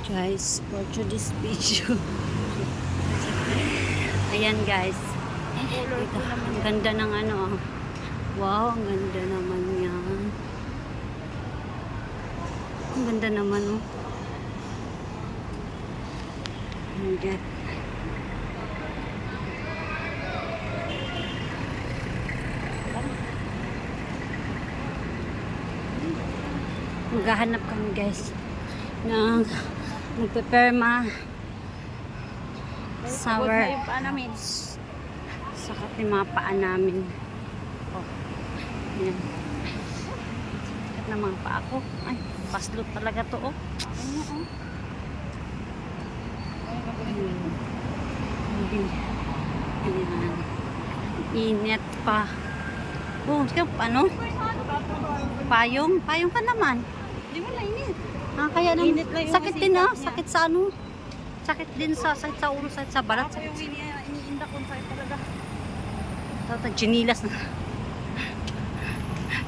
Guys, for today's video. Ayan guys. Ito, ang ganda ng ano. Wow, ang ganda naman yan. Ang ganda naman oh. Ayan. Maghahanap kami guys ng magpeperma sour sa yung mga paa namin. Oh, ayan. Sikat na mga paa ko. Ay, paslot talaga to oh. Ayan. Init pa. Oh, ano? Payong ka naman. Hindi mo nainit. Kaya nang Init lang yung sakit din masikap niya. sakit sa ano? Sakit din sa ulo, sakit sa balat. Ako yung iniinda kung sa'yo talaga. Tapos ginilas na.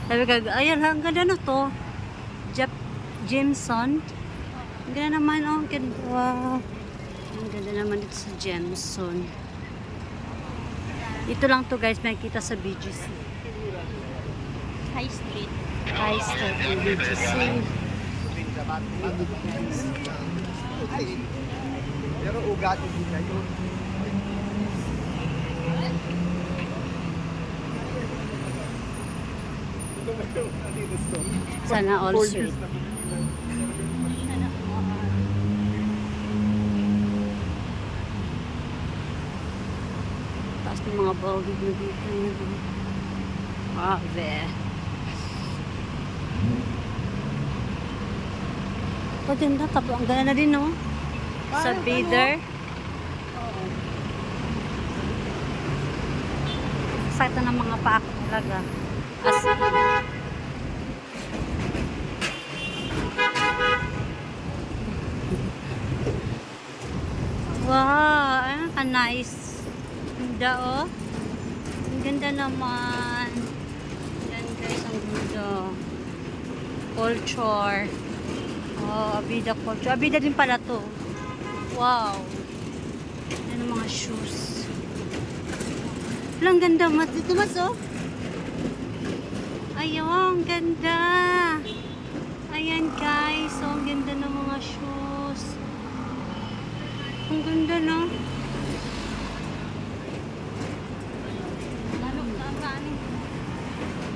Sabi ka, ayan, ang ganda na to. Jameson. Ang ganda naman, oh. Ang ganda. Wow. Ang ganda naman dito sa Jameson. Ito lang to guys, makikita sa BGC. High Street. High Street ng BGC. Pero ugat hindi kayo. Sana all sweet. Tapos yung mga bawang dito yun. Grabe. Pwede na, ang gana na din, no? Sa Parang Bider. Sakit na ng mga paa ko talaga. As wow, ano ka nice. Ganda oh. Ang ganda naman. Yan guys, ang ganda. Culture. Oh, Abida culture. Abida din pala to. Wow. Yan ang mga shoes. Wala, ang ganda. Dito mas oh. Ayaw, ang ganda. Ayan guys. Oh, ang ganda ng mga shoes. Ang ganda no. Kanok na ang kanin.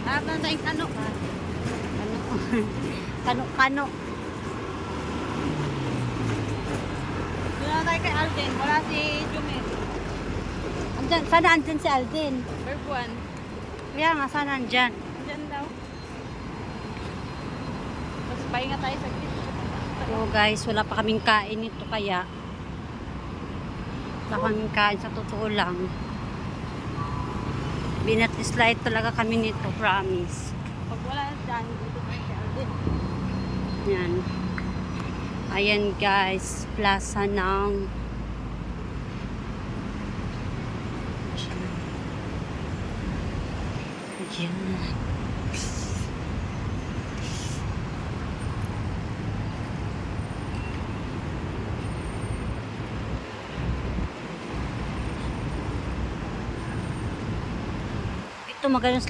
Harap lang tayong kanok ha. Kano. Doon na tayo kay Alden. Wala si Jumel. Andyan, sana andyan si Alden. Berbuan. Kaya nga, sana andyan. Diyan daw. Tapos pahinga tayo sa gitna. So guys, wala pa kaming kain nito kaya. Wala kaming kain sa totoo lang. Binatislight talaga kami nito, promise. Pag wala na dyan, dito tayo kay Alden. Yan. Ayan guys, plaza ng ayan. Ito magaling